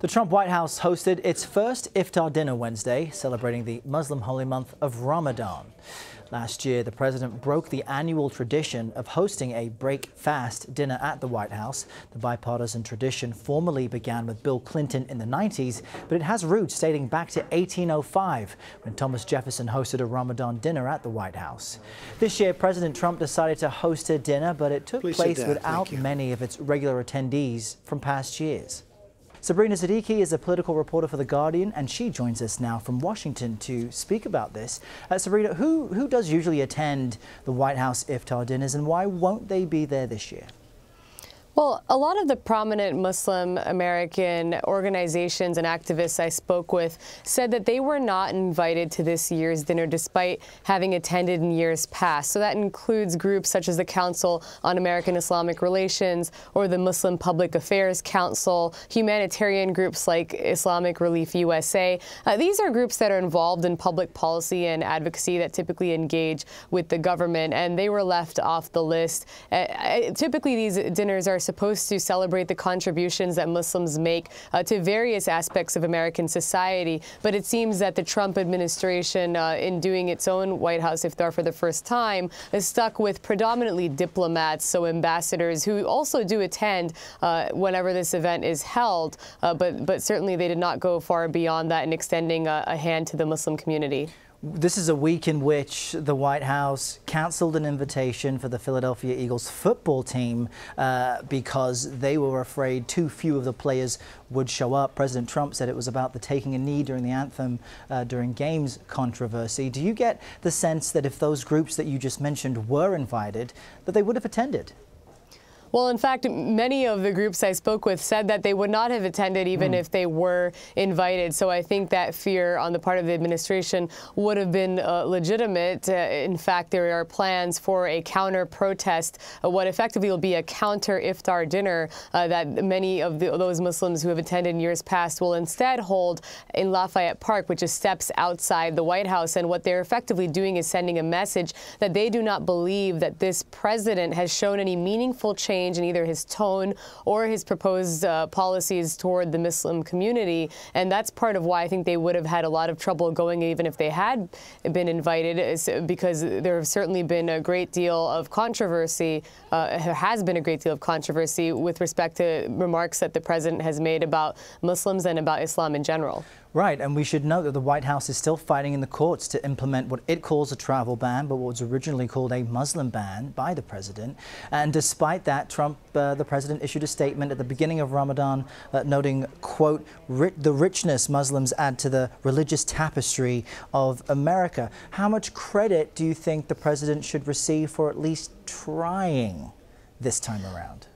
The Trump White House hosted its first Iftar dinner Wednesday, celebrating the Muslim holy month of Ramadan. Last year, the president broke the annual tradition of hosting a break-fast dinner at the White House. The bipartisan tradition formally began with Bill Clinton in the 90s, but it has roots dating back to 1805, when Thomas Jefferson hosted a Ramadan dinner at the White House. This year, President Trump decided to host a dinner, but it took place without many of its regular attendees from past years. Sabrina Siddiqui is a political reporter for The Guardian, and she joins us now from Washington to speak about this. Sabrina, who does usually attend the White House Iftar dinners, and why won't they be there this year? Well, a lot of the prominent Muslim American organizations and activists I spoke with said that they were not invited to this year's dinner despite having attended in years past. So that includes groups such as the Council on American Islamic Relations or the Muslim Public Affairs Council, humanitarian groups like Islamic Relief USA. These are groups that are involved in public policy and advocacy that typically engage with the government, and they were left off the list. Typically, these dinners are supposed to celebrate the contributions that Muslims make to various aspects of American society. But it seems that the Trump administration, in doing its own White House Iftar for the first time, is stuck with predominantly diplomats, so ambassadors, who also do attend whenever this event is held. But certainly they did not go far beyond that in extending a hand to the Muslim community. This is a week in which the White House canceled an invitation for the Philadelphia Eagles football team because they were afraid too few of the players would show up. President Trump said it was about the taking a knee during the anthem during games controversy. Do you get the sense that if those groups that you just mentioned were invited, that they would have attended? Well, in fact, many of the groups I spoke with said that they would not have attended even if they were invited. So I think that fear on the part of the administration would have been legitimate. In fact, there are plans for a counter-protest, what effectively will be a counter-Iftar dinner that many of those Muslims who have attended in years past will instead hold in Lafayette Park, which is steps outside the White House. And what they're effectively doing is sending a message that they do not believe that this president has shown any meaningful change in either his tone or his proposed policies toward the Muslim community. And that's part of why I think they would have had a lot of trouble going even if they had been invited, because there have certainly been a great deal of controversy, has been a great deal of controversy with respect to remarks that the president has made about Muslims and about Islam in general. Right, and we should note that the White House is still fighting in the courts to implement what it calls a travel ban, but what was originally called a Muslim ban by the president. And despite that, Trump, the president, issued a statement at the beginning of Ramadan noting, quote, the richness Muslims add to the religious tapestry of America. How much credit do you think the president should receive for at least trying this time around?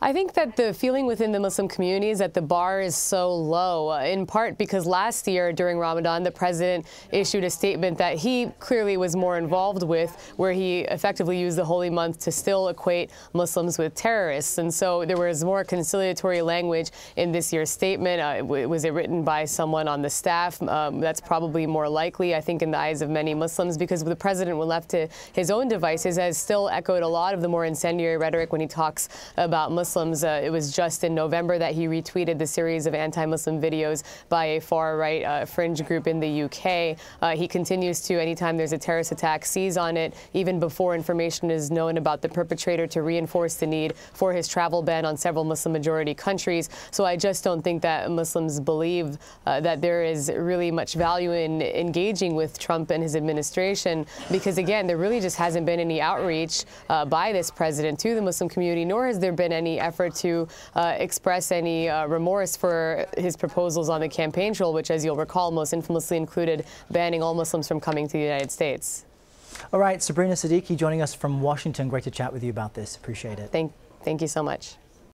I think that the feeling within the Muslim community is that the bar is so low, in part because last year during Ramadan, the president issued a statement that he clearly was more involved with, where he effectively used the holy month to still equate Muslims with terrorists. And so there was more conciliatory language in this year's statement. Was it written by someone on the staff? That's probably more likely, I think, in the eyes of many Muslims, because the president, when left to his own devices, has still echoed a lot of the more incendiary rhetoric when he talks about Muslims. It was just in November that he retweeted the series of anti-Muslim videos by a far-right fringe group in the UK. He continues to, anytime there's a terrorist attack, seize on it, even before information is known about the perpetrator, to reinforce the need for his travel ban on several Muslim-majority countries. So I just don't think that Muslims believe that there is really much value in engaging with Trump and his administration, because, again, there really just hasn't been any outreach by this president to the Muslim community, nor has there been any effort to express any remorse for his proposals on the campaign trail, which, as you'll recall, most infamously included banning all Muslims from coming to the United States. All right, Sabrina Siddiqui joining us from Washington. Great to chat with you about this. Appreciate it. Thank you so much.